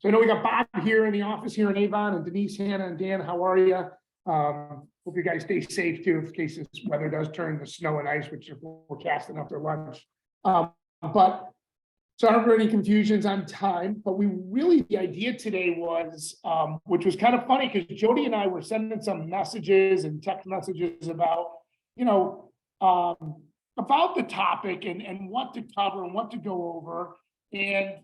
So I know we got Bob here in the office here in Avon, and Denise, Hannah, and Dan. How are you? Hope you guys stay safe too, in case this weather does turn to snow and ice, which we're forecasting after lunch. But sorry for any confusions on time, but the idea today was, which was kind of funny because Jody and I were sending some messages and text messages about, about the topic and what to cover and what to go over. And,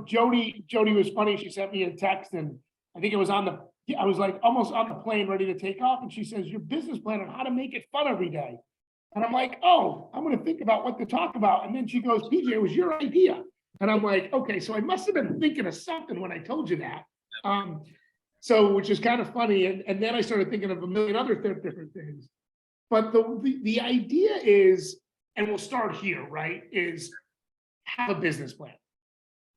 Jody was funny. She sent me a text, and I think it was I was like almost on the plane ready to take off. And she says, your business plan on how to make it fun every day. And I'm like, oh, I'm going to think about what to talk about. And then she goes, PJ, it was your idea. And I'm like, okay, so I must have been thinking of something when I told you that. So, which is kind of funny. And then I started thinking of a million other different things. But the idea is, and we'll start here, right, is have a business plan.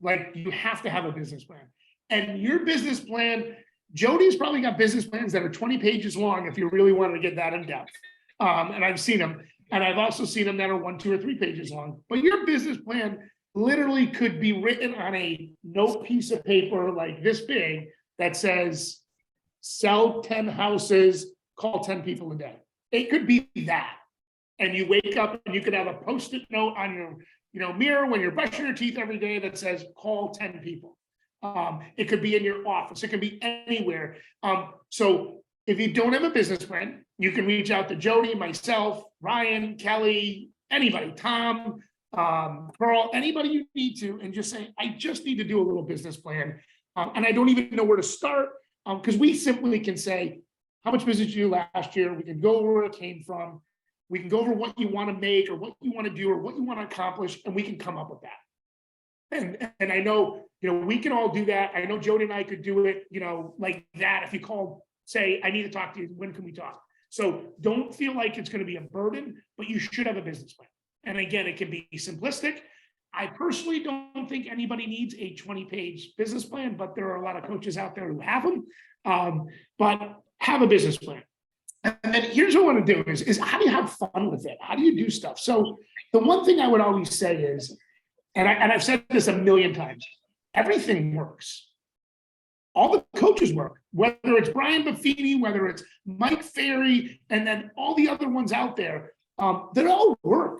Like, you have to have a business plan. And your business plan, Jody's probably got business plans that are 20 pages long if you really wanted to get that in depth. And I've seen them. And I've also seen them that are 1, 2, or 3 pages long. But your business plan literally could be written on a note piece of paper like this big that says, sell 10 houses, call 10 people a day. It could be that. And you wake up and you could have a Post-it note on your mirror when you're brushing your teeth every day that says, call 10 people. It could be in your office. It could be anywhere. So if you don't have a business plan, you can reach out to Jody, myself, Ryan, Kelly, anybody, Tom, Pearl, anybody you need to, and just say, I just need to do a little business plan. And I don't even know where to start, because we simply can say, how much business did you do last year? We can go over where it came from. We can go over what you want to make or what you want to do or what you want to accomplish, and we can come up with that. And I know, we can all do that. I know Jody and I could do it, like that. If you call, say, I need to talk to you, when can we talk? So don't feel like it's going to be a burden, but you should have a business plan. And again, it can be simplistic. I personally don't think anybody needs a 20-page business plan, but there are a lot of coaches out there who have them. But have a business plan. And then here's what I want to do is how do you have fun with it? How do you do stuff? So the one thing I would always say is, and I've said this a million times, everything works. All the coaches work, whether it's Brian Buffini, whether it's Mike Ferry, and then all the other ones out there, they all work.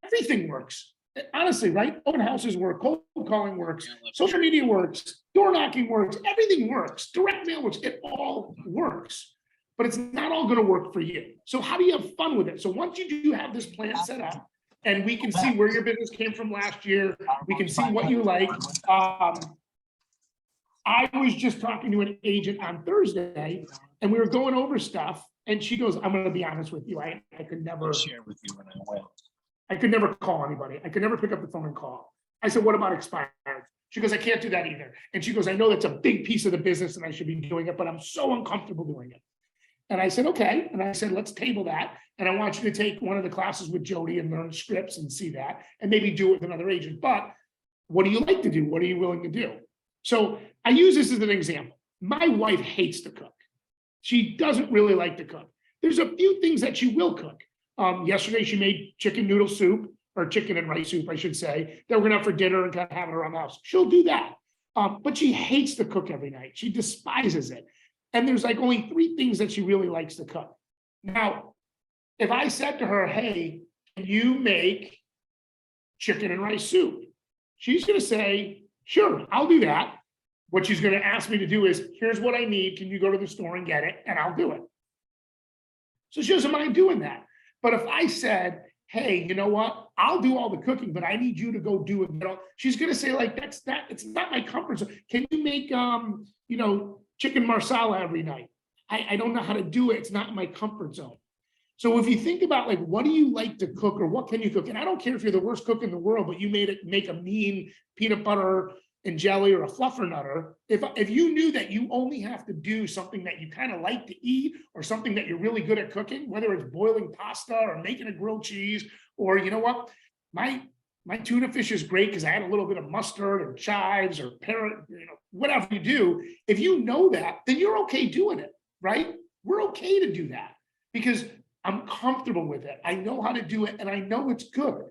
Everything works. Honestly, right? Open houses work, cold calling works, social media works, door knocking works, everything works, direct mail works, it all works. But it's not all going to work for you. So how do you have fun with it? So once you do have this plan set up, and we can see where your business came from last year, we can see what you like. I was just talking to an agent on Thursday, and we were going over stuff, and she goes, I'm going to be honest with you, I could never share with you when I went. I could never call anybody. I could never pick up the phone and call. I said, what about expired? She goes, I can't do that either. And she goes, I know that's a big piece of the business and I should be doing it, but I'm so uncomfortable doing it. And I said, okay. And I said, let's table that. And I want you to take one of the classes with Jody and learn scripts and see that, and maybe do it with another agent. But what do you like to do? What are you willing to do? So I use this as an example. My wife hates to cook. She doesn't really like to cook. There's a few things that she will cook. Yesterday, she made chicken noodle soup, or chicken and rice soup, I should say, that we're gonna have for dinner and kind of have it around the house. She'll do that. But she hates to cook every night. She despises it. And there's like only 3 things that she really likes to cook. Now, if I said to her, hey, can you make chicken and rice soup? She's gonna say, sure, I'll do that. What she's gonna ask me to do is, here's what I need. Can you go to the store and get it? And I'll do it. So she doesn't mind doing that. But if I said, hey, you know what? I'll do all the cooking, but I need you to go do it. She's gonna say, like, it's not my comfort zone. Can you make chicken marsala every night? I don't know how to do it. It's not my comfort zone. So if you think about, like, what do you like to cook, or what can you cook? And I don't care if you're the worst cook in the world, but you make a mean peanut butter and jelly or a fluffernutter. If you knew that you only have to do something that you kind of like to eat, or something that you're really good at cooking, whether it's boiling pasta or making a grilled cheese, or you know what, my tuna fish is great because I had a little bit of mustard or chives or whatever you do. If you know that, then you're okay doing it, right? We're okay to do that because I'm comfortable with it. I know how to do it and I know it's good.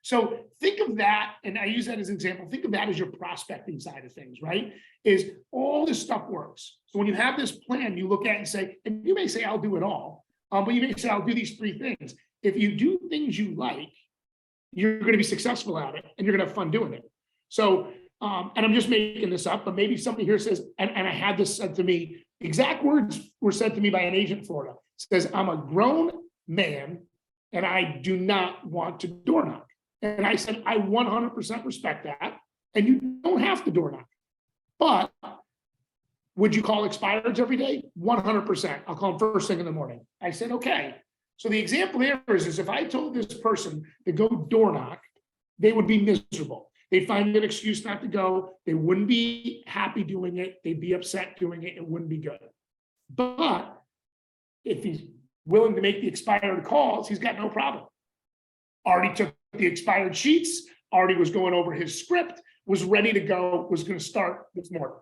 So think of that, and I use that as an example. Think of that as your prospecting side of things, right? Is all this stuff works. So when you have this plan, you look at it and say, and you may say, I'll do it all, but you may say, I'll do these 3 things. If you do things you like, you're going to be successful at it, and you're going to have fun doing it. So, and I'm just making this up, but maybe somebody here says, and I had this said to me, exact words were said to me by an agent in Florida. It says, I'm a grown man, and I do not want to door knock. And I said, I 100% respect that. And you don't have to door knock. But would you call expireds every day? 100%. I'll call them first thing in the morning. I said, okay. So the example here is if I told this person to go door knock, they would be miserable. They'd find an excuse not to go. They wouldn't be happy doing it. They'd be upset doing it. It wouldn't be good. But if he's willing to make the expired calls, he's got no problem. Already took the expired sheets, already was going over his script, was ready to go, was going to start this morning.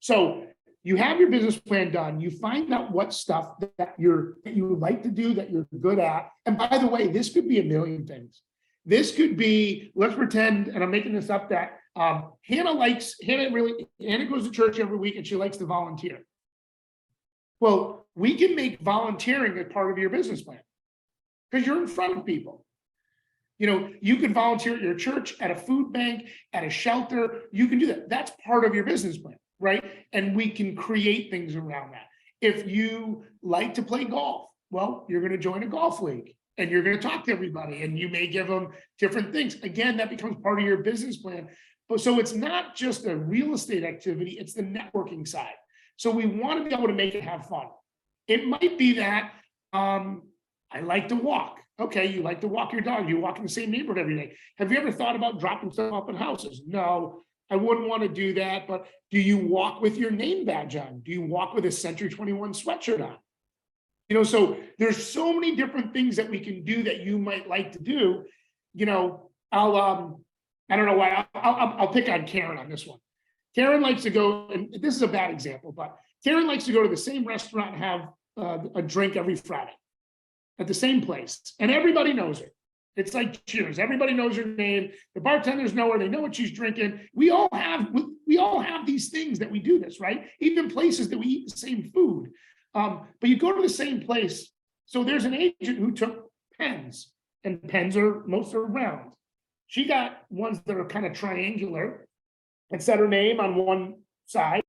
So you have your business plan done. You find out what stuff that you like to do, that you're good at. And by the way, this could be a million things. This could be, let's pretend, and I'm making this up, that Hannah goes to church every week and she likes to volunteer. Well, we can make volunteering a part of your business plan because you're in front of people. You know, you can volunteer at your church, at a food bank, at a shelter. You can do that. That's part of your business plan, right? And we can create things around that. If you like to play golf, well, you're going to join a golf league and you're going to talk to everybody and you may give them different things. Again, that becomes part of your business plan. But so it's not just a real estate activity, it's the networking side. So we want to be able to make it have fun. It might be that I like to walk. Okay, you like to walk your dog. You walk in the same neighborhood every day. Have you ever thought about dropping stuff off in houses? No, I wouldn't want to do that. But do you walk with your name badge on? Do you walk with a Century 21 sweatshirt on? You know, so there's so many different things that we can do that you might like to do. You know, I don't know why, I'll pick on Karen on this one. Karen likes to go, and this is a bad example, but Karen likes to go to the same restaurant and have a drink every Friday at the same place. And everybody knows her. It's like Cheers. Everybody knows her name. The bartenders know her. They know what she's drinking. We all have these things that we do this, right? Even places that we eat the same food. But you go to the same place. So there's an agent who took pens, and pens most are round. She got ones that are kind of triangular. It said her name on one side.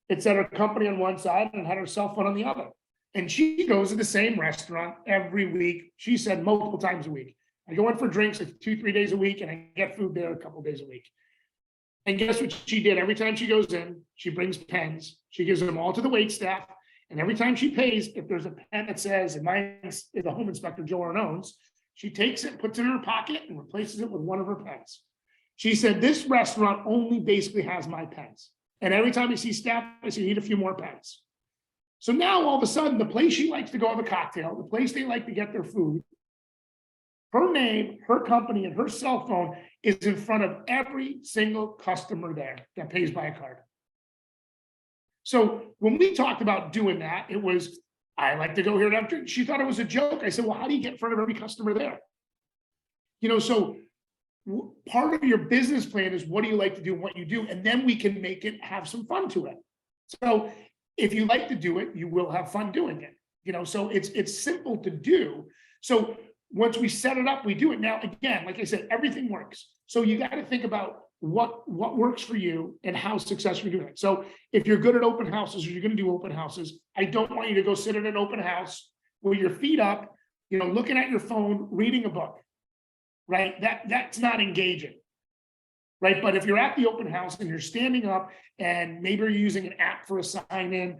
It said her company on one side and had her cell phone on the other. And she goes to the same restaurant every week. She said multiple times a week. I go in for drinks like 2-3 days a week, and I get food there a couple days a week. And guess what she did? Every time she goes in, she brings pens. She gives them all to the wait staff. And every time she pays, if there's a pen that says, and mine is the home inspector, Joe Arnone's, she takes it, puts it in her pocket, and replaces it with one of her pens. She said, this restaurant only basically has my pens. And every time I see staff, I say, you need a few more pens. So now all of a sudden, the place she likes to go have a cocktail, the place they like to get their food, her name, her company, and her cell phone is in front of every single customer there that pays by a card. So when we talked about doing that, it was, I like to go here after. She thought it was a joke. I said, well, how do you get in front of every customer there? You know, so part of your business plan is what do you like to do and what you do, and then we can make it have some fun to it. So if you like to do it, you will have fun doing it. You know, so it's simple to do. So once we set it up, we do it. Now, again, like I said, everything works. So you got to think about what works for you and how successful you're doing it. So if you're good at open houses, or you're going to do open houses, I don't want you to go sit at an open house with your feet up, you know, looking at your phone, reading a book, right? That's not engaging, right? But if you're at the open house and you're standing up and maybe you're using an app for a sign in,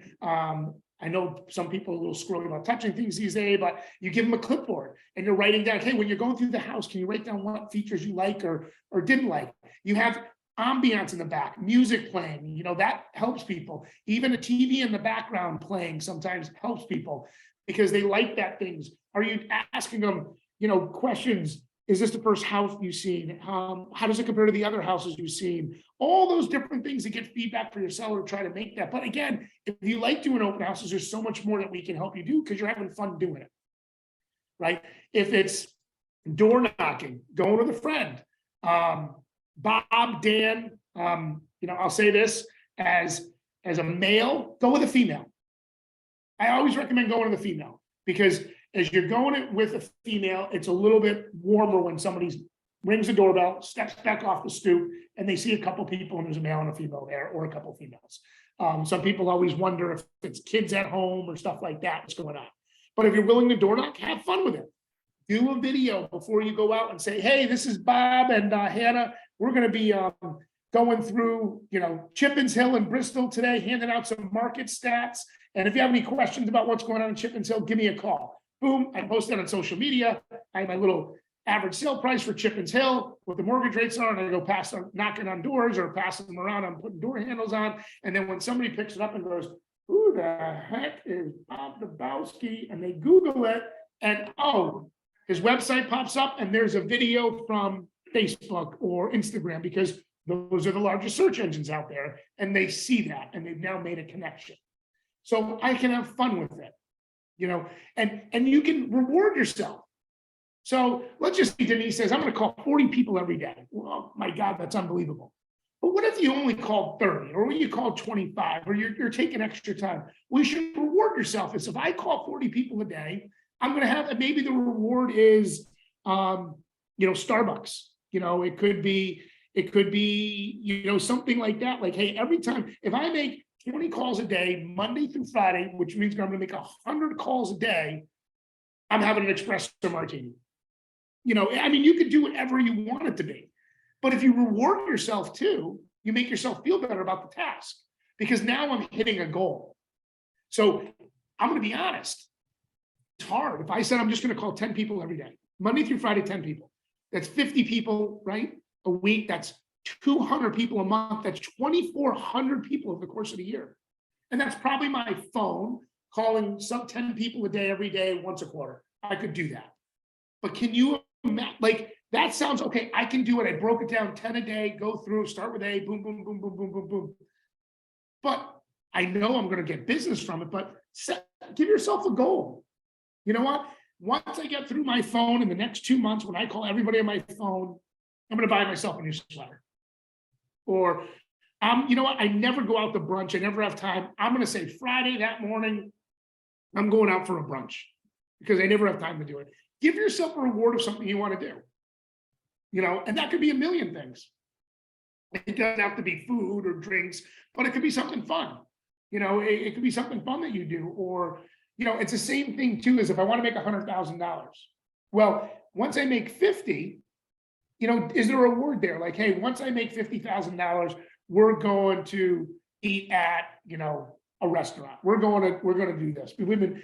I know some people are a little squirrely about touching things these days, but you give them a clipboard and you're writing down, hey, when you're going through the house, can you write down what features you like or didn't like? You have ambiance in the back, music playing, you know, that helps people. Even a TV in the background playing sometimes helps people because they like that things. Are you asking them, you know, questions? Is this the first house you've seen? How does it compare to the other houses you've seen? All those different things that get feedback for your seller to try to make that. But again, if you like doing open houses, there's so much more that we can help you do because you're having fun doing it, right? If it's door knocking, going with a friend. Bob, Dan, I'll say this as a male, go with a female. I always recommend going with a female because as you're going with a female, it's a little bit warmer when somebody rings the doorbell, steps back off the stoop, and they see a couple people and there's a male and a female there, or a couple females. Some people always wonder if it's kids at home or stuff like that, what's going on. But if you're willing to door knock, have fun with it. Do a video before you go out and say, hey, this is Bob and Hannah. We're going to be going through, Chippens Hill and Bristol today, handing out some market stats. And if you have any questions about what's going on in Chippens Hill, give me a call. Boom, I post that on social media. I have my little average sale price for Chippens Hill, what the mortgage rates are, and I go past them, knocking on doors or passing them around. I'm putting door handles on. And then when somebody picks it up and goes, who the heck is Bob Dabowski? And they Google it, and his website pops up, and there's a video from Facebook or Instagram, because those are the largest search engines out there, and they see that, and they've now made a connection. So I can have fun with it, and you can reward yourself. So let's just say Denise says, I'm going to call 40 people every day. Well, my God, that's unbelievable. But what if you only called 30, or when you call 25, or you're taking extra time? Well, you should reward yourself. If I call 40 people a day, I'm going to have, maybe the reward is, Starbucks. It could be, something like that. Like, hey, every time, if I make 20 calls a day, Monday through Friday, which means I'm going to make 100 calls a day, I'm having an espresso martini. You could do whatever you want it to be. But if you reward yourself too, you make yourself feel better about the task, because now I'm hitting a goal. So I'm going to be honest. It's hard. If I said I'm just going to call 10 people every day, Monday through Friday, 10 people, that's 50 people, right? A week, that's 200 people a month. That's 2,400 people over the course of the year. And that's probably my phone calling some 10 people a day, every day, once a quarter. I could do that. But can you imagine, that sounds okay. I can do it. I broke it down 10 a day, go through, start with A, boom, boom, boom, boom, boom, boom, boom. But I know I'm going to get business from it, but give yourself a goal. You know what? Once I get through my phone in the next 2 months, when I call everybody on my phone, I'm going to buy myself a new sweater. Or, you know what? I never go out to brunch. I never have time. I'm going to say Friday that morning, I'm going out for a brunch, because I never have time to do it. Give yourself a reward of something you want to do. And that could be a million things. It doesn't have to be food or drinks, but it could be something fun. It could be something fun that you do, or, it's the same thing too, as if I want to make $100,000. Well, once I make 50, is there a reward there? Like, hey, once I make $50,000, we're going to eat at, a restaurant. We're going to do this. We've been,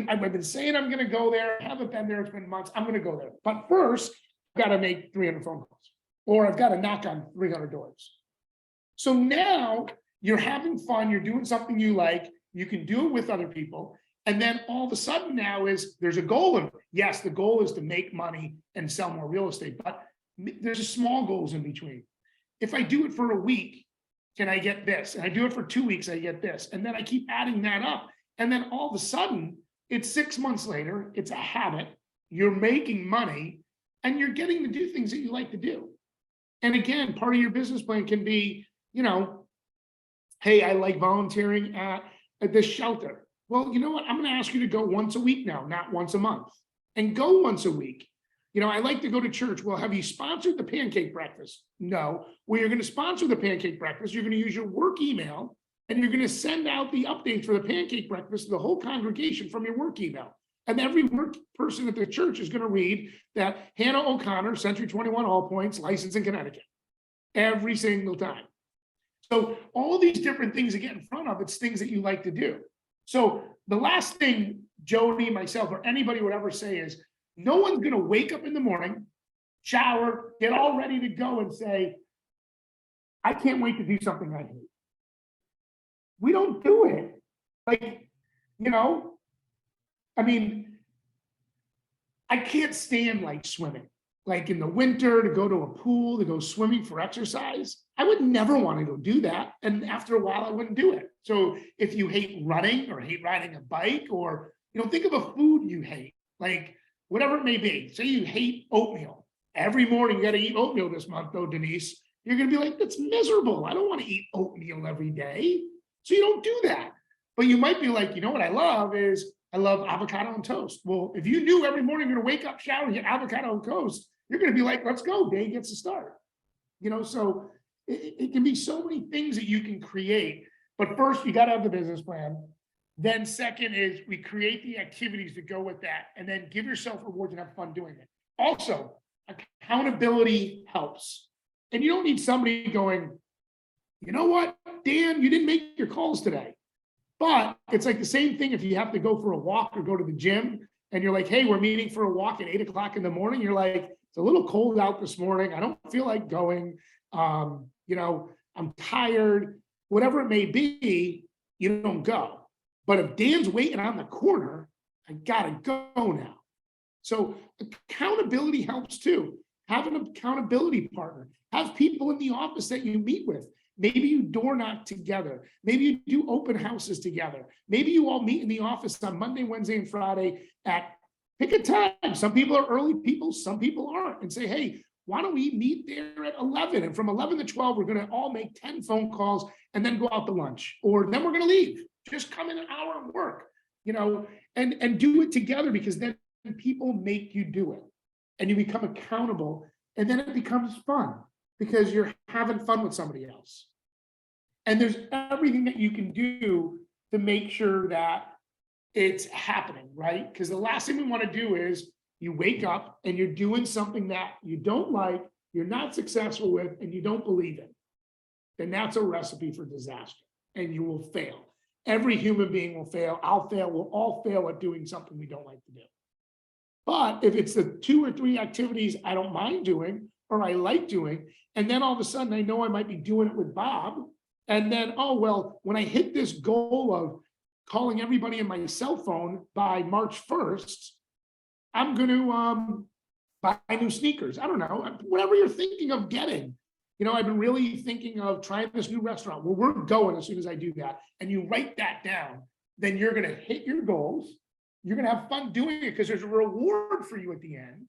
I've been saying I'm going to go there. I haven't been there. It's been months. I'm going to go there. But first, I've got to make 300 phone calls, or I've got to knock on 300 doors. So now you're having fun. You're doing something you like. You can do it with other people. And then all of a sudden now there's a goal. And yes, the goal is to make money and sell more real estate, but there's a small goals in between. If I do it for a week, can I get this? And I do it for 2 weeks, I get this. And then I keep adding that up. And then all of a sudden, it's 6 months later, it's a habit. You're making money and you're getting to do things that you like to do. And again, part of your business plan can be, hey, I like volunteering at this shelter. Well, you know what? I'm going to ask you to go once a week now, not once a month, and go once a week. I like to go to church. Well, have you sponsored the pancake breakfast? No. Well, you're going to sponsor the pancake breakfast. You're going to use your work email, and you're going to send out the updates for the pancake breakfast to the whole congregation from your work email. And every work person at the church is going to read that Hannah O'Connor, Century 21 All Points, licensed in Connecticut, every single time. So all these different things to get in front of, it's things that you like to do. So the last thing Jody, myself, or anybody would ever say is, no one's going to wake up in the morning, shower, get all ready to go and say, I can't wait to do something I hate. We don't do it. I can't stand swimming. In the winter, to go to a pool, to go swimming for exercise. I would never want to go do that. And after a while, I wouldn't do it. So if you hate running or hate riding a bike, or, think of a food you hate, whatever it may be. Say you hate oatmeal. Every morning you got to eat oatmeal this month, though, Denise. You're going to be like, that's miserable. I don't want to eat oatmeal every day. So you don't do that. But you might be like, you know what I love is I love avocado and toast. Well, if you knew every morning you're going to wake up, shower, and get avocado and toast, you're going to be like, let's go. Day gets to start. So it can be so many things that you can create. But first, you got to have the business plan. Then second is we create the activities to go with that, and then give yourself rewards and have fun doing it. Also, accountability helps. And you don't need somebody going, you know what, Dan, you didn't make your calls today. But it's like the same thing if you have to go for a walk or go to the gym and you're like, hey, we're meeting for a walk at 8 o'clock in the morning. You're like, it's a little cold out this morning. I don't feel like going. I'm tired, whatever it may be, you don't go. But if Dan's waiting on the corner, I gotta go now. So accountability helps too. Have an accountability partner. Have people in the office that you meet with. Maybe you door knock together. Maybe you do open houses together. Maybe you all meet in the office on Monday, Wednesday, and Friday at pick a time. Some people are early people, some people aren't, and say, hey, why don't we meet there at 11? And from 11 to 12, we're going to all make 10 phone calls and then go out to lunch. Or then we're going to leave. Just come in an hour and work, and do it together, because then people make you do it and you become accountable, and then it becomes fun because you're having fun with somebody else. And there's everything that you can do to make sure that it's happening, right? Because the last thing we want to do is you wake up and you're doing something that you don't like, you're not successful with, and you don't believe in. Then that's a recipe for disaster, and you will fail. Every human being will fail. I'll fail. We'll all fail at doing something we don't like to do. But if it's the 2 or 3 activities I don't mind doing or I like doing, and then all of a sudden I know I might be doing it with Bob, and then, oh, well, when I hit this goal of calling everybody in my cell phone by March 1st, I'm going to buy new sneakers. I don't know, whatever you're thinking of getting. I've been really thinking of trying this new restaurant. Well, we're going as soon as I do that. And you write that down, then you're going to hit your goals. You're going to have fun doing it because there's a reward for you at the end.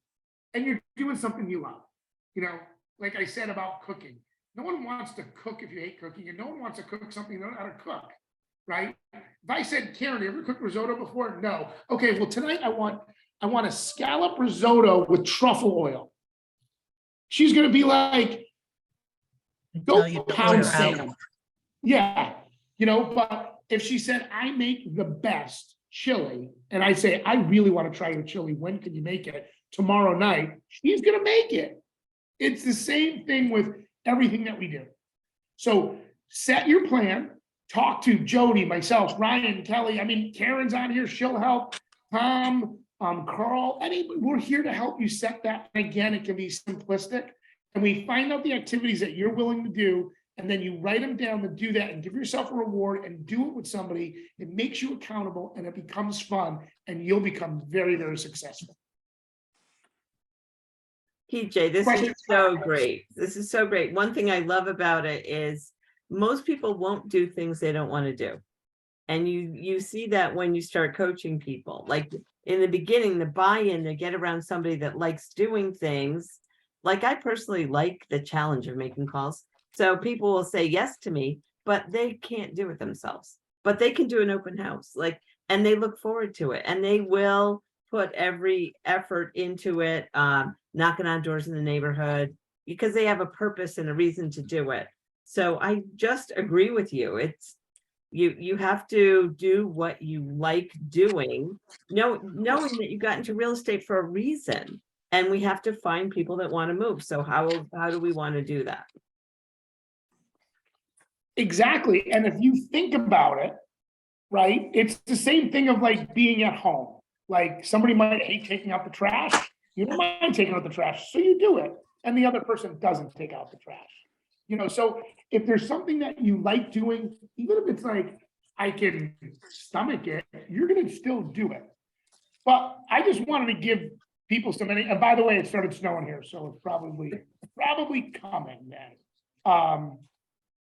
And you're doing something you love. Like I said about cooking. No one wants to cook if you hate cooking, and no one wants to cook something they don't know how to cook, right? If I said, Karen, you ever cooked risotto before? No. Okay, well, tonight I want a scallop risotto with truffle oil. She's going to be like, go pound sand. Yeah. But if she said, I make the best chili, and I say, I really want to try your chili. When can you make it? Tomorrow night. She's going to make it. It's the same thing with everything that we do. So set your plan, talk to Jody, myself, Ryan, Kelly. I mean, Karen's on here. She'll help. Tom, Carl, we're here to help you set that. Again, it can be simplistic. And we find out the activities that you're willing to do, and then you write them down to do that and give yourself a reward and do it with somebody. It makes you accountable and it becomes fun, and you'll become very, very successful. PJ, this is so great. This is so great. One thing I love about it is most people won't do things they don't want to do. And you see that when you start coaching people, like in the beginning, the buy-in to get around somebody that likes doing things. Like I personally like the challenge of making calls. So people will say yes to me, but they can't do it themselves. But they can do an open house, and they look forward to it, and they will put every effort into it, knocking on doors in the neighborhood, because they have a purpose and a reason to do it. So I just agree with you. It's you have to do what you like doing, knowing that you got into real estate for a reason, and we have to find people that want to move. So how do we want to do that? Exactly. And if you think about it, right, it's the same thing of like being at home. Like somebody might hate taking out the trash. You don't mind taking out the trash, so you do it. And the other person doesn't take out the trash. So if there's something that you like doing, even if it's like, I can stomach it, you're going to still do it. But I just wanted to give people some, and by the way, it started snowing here, so it's probably coming then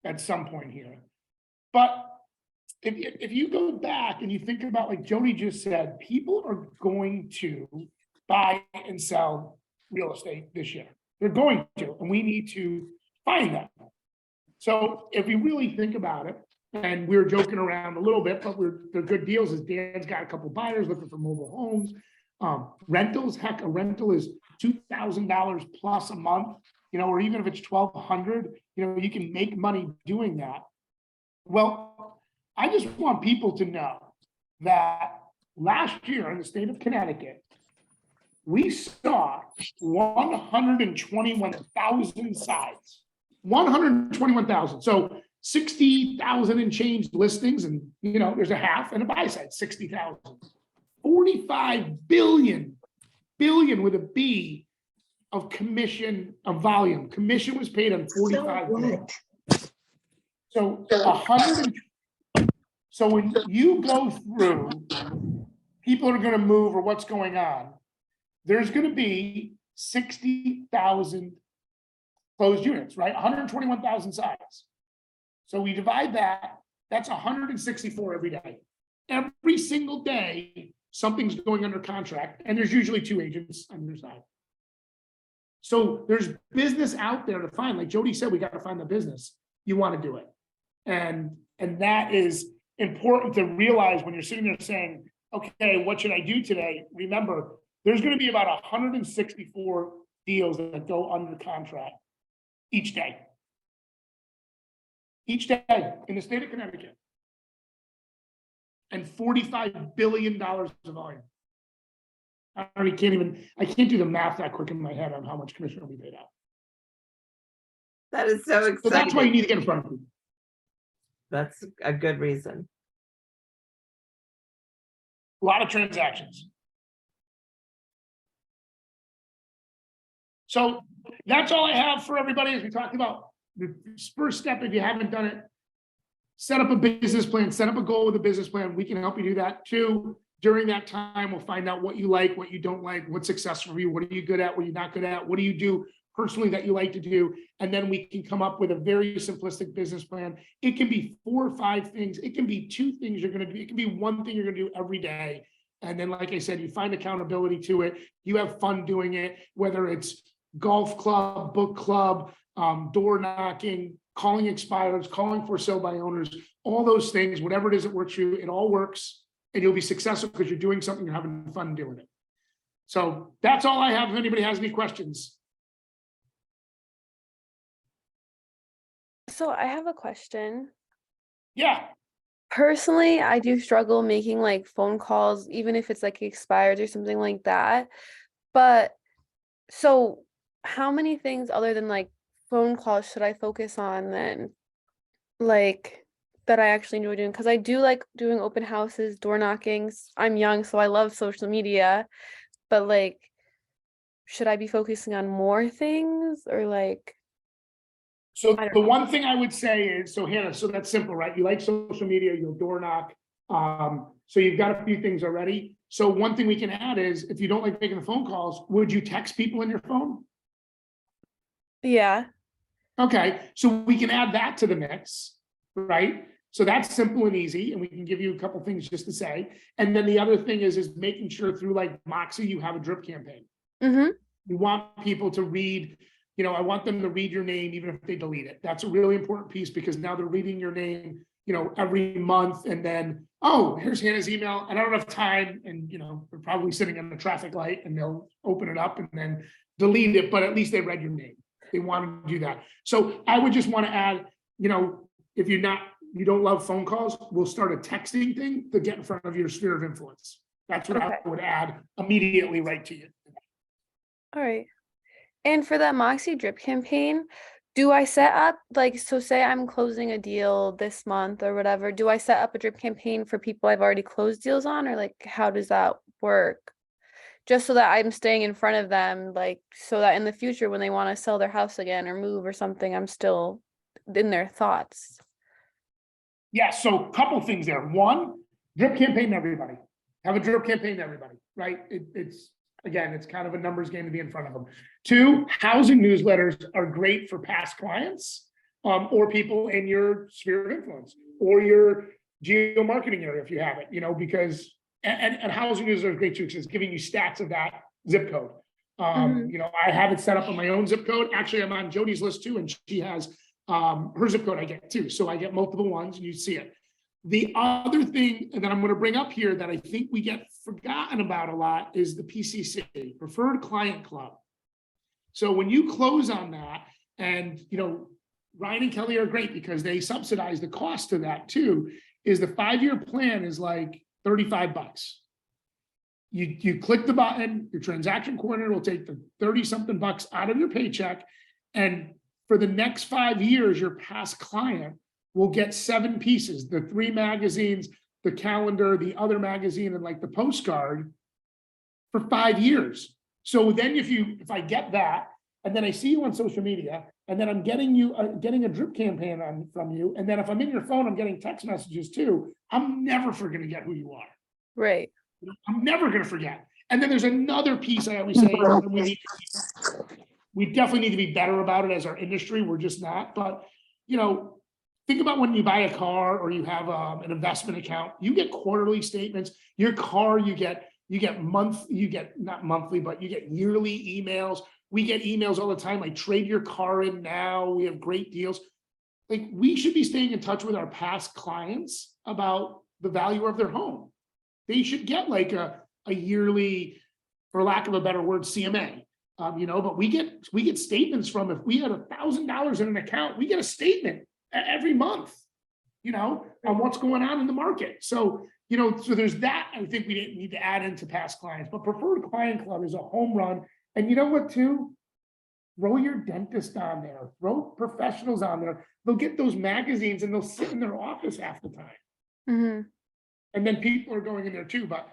at some point here. But if you go back and you think about, like Jody just said, people are going to buy and sell real estate this year. They're going to, and we need to find them. So if we really think about it, and we're joking around a little bit, but they're good deals. Is Dan's got a couple buyers looking for mobile homes, rentals. Heck, a rental is $2,000 plus a month. Or even if it's $1,200, you can make money doing that. Well, I just want people to know that last year in the state of Connecticut, we saw 121,000 sides. 121,000. So 60,000 and change listings, and there's a half and a buy side, 60,000. 45 billion with a B of commission of volume. Commission was paid on 45 billion. So 100. So when you go through, people are going to move or what's going on, there's going to be 60,000 closed units, right? 121,000 sides. So we divide that, that's 164 every day. Every single day, something's going under contract, and there's usually 2 agents on your side. So there's business out there to find. Like Jody said, we got to find the business. You want to do it. And that is important to realize when you're sitting there saying, okay, what should I do today? Remember, there's going to be about 164 deals that go under contract each day. Each day in the state of Connecticut. And $45 billion of volume. I can't do the math that quick in my head on how much commission will be paid out. That is so exciting. So that's why you need to get in front of people. That's a good reason. A lot of transactions. So that's all I have for everybody. As we talked about, the first step, if you haven't done it, set up a business plan, set up a goal with a business plan. We can help you do that too. During that time, we'll find out what you like, what you don't like, what's successful for you, what are you good at, what are you not good at, what do you do personally that you like to do, and then we can come up with a very simplistic business plan. It can be 4 or 5 things. It can be 2 things you're going to do. It can be 1 thing you're going to do every day. And then, like I said, you find accountability to it. You have fun doing it, whether it's golf club, book club, door knocking, calling expireds, calling for sale by owners, all those things, whatever it is that works for you, it all works, and you'll be successful because you're doing something, you're having fun doing it. So that's all I have. If anybody has any questions. So I have a question. Yeah. Personally, I do struggle making like phone calls, even if it's like expired or something like that. But so how many things other than like phone calls should I focus on then? Like that I actually enjoy doing? Because I do like doing open houses, door knockings. I'm young, so I love social media. But like, should I be focusing on more things or like? So the one thing I would say is, so Hannah, so that's simple, right? You like social media, you'll door knock. So you've got a few things already. So one thing we can add is, if you don't like making the phone calls, would you text people in your phone? Yeah. Okay, so we can add that to the mix, right? So that's simple and easy, and we can give you a couple things just to say. And then the other thing is making sure through like Moxie, you have a drip campaign. Mm-hmm. You want people to read, I want them to read your name, even if they delete it. That's a really important piece, because now they're reading your name, every month, and then, oh, here's Hannah's email, and I don't have time, and they're probably sitting in a traffic light, and they'll open it up and then delete it, but at least they read your name. They want to do that. So I would just want to add, if you don't love phone calls, we'll start a texting thing to get in front of your sphere of influence. That's what I would add immediately right to you. All right. And for that Moxie drip campaign, do I set up so say I'm closing a deal this month or whatever, do I set up a drip campaign for people I've already closed deals on, or like how does that work? Just so that I'm staying in front of them, so that in the future when they want to sell their house again or move or something, I'm still in their thoughts. Yeah, so a couple things there. One, drip campaign to everybody. Have a drip campaign to everybody, right? It's kind of a numbers game to be in front of them. 2, housing newsletters are great for past clients or people in your sphere of influence or your geo marketing area if you have it, because and housing newsletters are great too, because it's giving you stats of that zip code. You know, I have it set up on my own zip code. Actually, I'm on Jody's list too, and she has her zip code I get too. So I get multiple ones and you see it. The other thing that I'm going to bring up here that I think we get forgotten about a lot is the PCC, Preferred Client Club. So when you close on that, and you know, Ryan and Kelly are great because they subsidize the cost of that too, is the 5-year plan is like $35. You click the button, your transaction coordinator will take the 30-something bucks out of your paycheck. And for the next 5 years, your past client will get 7 pieces, the 3 magazines, the calendar, the other magazine, and like the postcard for 5 years. So then if I get that, and then I see you on social media, and then I'm getting a drip campaign from you, and then if I'm in your phone, I'm getting text messages too, I'm never going to forget who you are. Right. I'm never going to forget. And then there's another piece I always say, we definitely need to be better about it as our industry. We're just not. But, you know, think about when you buy a car or you have an investment account, you get quarterly statements. Your car, you get not monthly, but you get yearly emails. We get emails all the time, like trade your car in now. We have great deals. Like, we should be staying in touch with our past clients about the value of their home. They should get like a yearly, for lack of a better word, CMA. You know, but we get statements from, if we had $1,000 in an account, we get a statement every month, you know, on what's going on in the market. So, you know, so there's that. I think we didn't need to add into past clients, but Preferred Client Club is a home run. And you know what, too? Throw your dentist on there, throw professionals on there. They'll get those magazines and they'll sit in their office half the time. Mm-hmm. And then people are going in there too, but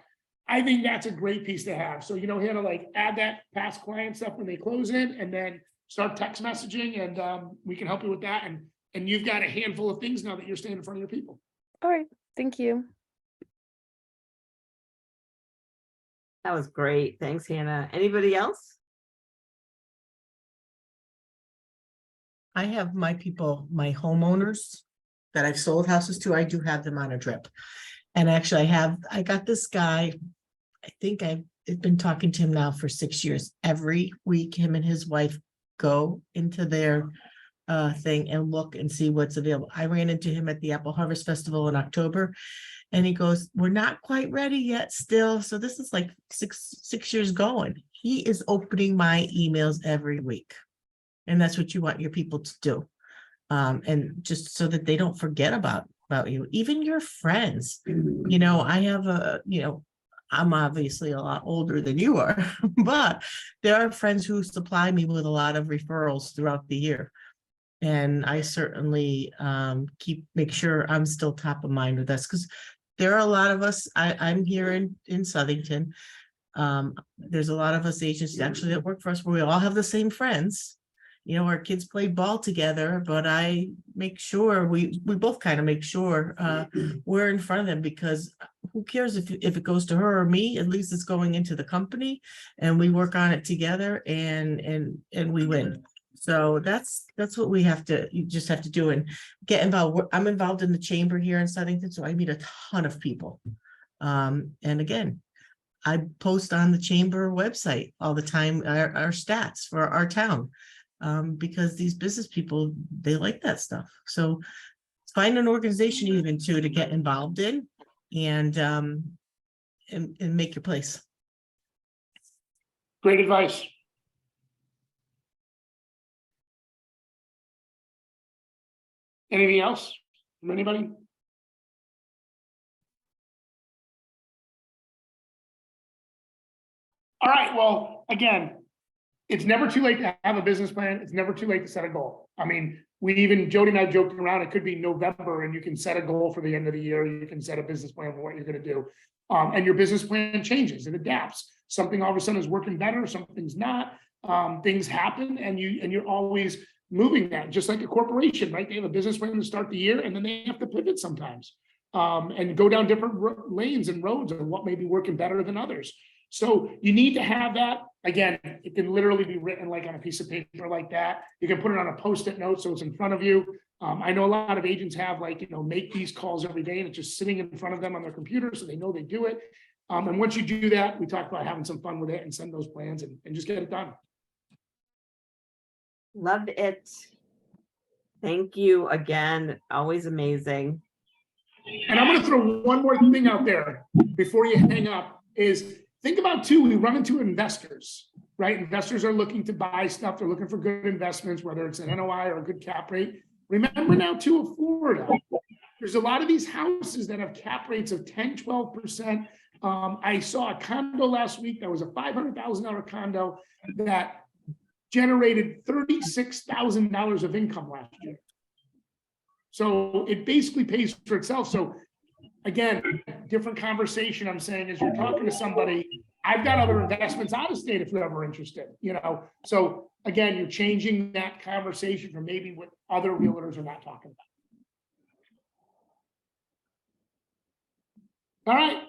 I think that's a great piece to have. So, you know, here to like add that past client stuff when they close in, and then start text messaging, and we can help you with that. And you've got a handful of things now that you're staying in front of your people. All right. Thank you. That was great. Thanks, Hannah. Anybody else? I have my people, my homeowners that I've sold houses to, I do have them on a drip. And actually I got this guy, I think I've been talking to him now for 6 years. Every week, him and his wife go into their thing and look and see what's available. I ran into him at the Apple Harvest Festival in October, and he goes, "We're not quite ready yet still." So this is like six years going. He is opening my emails every week. And that's what you want your people to do. And just so that they don't forget about you, even your friends. You know, I have I'm obviously a lot older than you are, but there are friends who supply me with a lot of referrals throughout the year. And I certainly make sure I'm still top of mind with us, because there are a lot of us. I'm here in Southington. There's a lot of us agents actually that work for us where we all have the same friends. You know, our kids play ball together, but I make sure we both kind of make sure we're in front of them, because who cares if it goes to her or me? At least it's going into the company, and we work on it together, and we win. So that's what you just have to do and get involved. I'm involved in the chamber here in Southington, so I meet a ton of people. And again, I post on the chamber website all the time our stats for our town. Because these business people, they like that stuff. So find an organization even to get involved in, and make your place. Great advice. Anything else from anybody? All right, well, again, it's never too late to have a business plan. It's never too late to set a goal. I mean, Jody and I joked around, it could be November and you can set a goal for the end of the year. You can set a business plan for what you're going to do. And your business plan changes, it adapts. Something all of a sudden is working better, something's not. Things happen, and you're always moving that, just like a corporation, right? They have a business plan to start the year, and then they have to pivot sometimes and go down different lanes and roads of what may be working better than others. So you need to have that. Again, it can literally be written like on a piece of paper like that. You can put it on a Post-it note so it's in front of you. I know a lot of agents have, like, make these calls every day, and it's just sitting in front of them on their computer so they know they do it. And once you do that, we talk about having some fun with it and send those plans and just get it done. Loved it. Thank you again. Always amazing. And I'm gonna throw one more thing out there before you hang up, is think about too, we run into investors, right? Investors are looking to buy stuff. They're looking for good investments, whether it's an NOI or a good cap rate. Remember now too, of Florida, there's a lot of these houses that have cap rates of 10, 12%. I saw a condo last week that was a $500,000 condo that generated $36,000 of income last year. So it basically pays for itself. So again, different conversation I'm saying is you're talking to somebody, I've got other investments out of state if you're ever interested, you know? So again, you're changing that conversation from maybe what other realtors are not talking about. All right.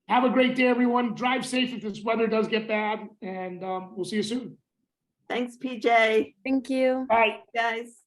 Have a great day, everyone. Drive safe if this weather does get bad, and we'll see you soon. Thanks, PJ. Thank you. Bye. Guys.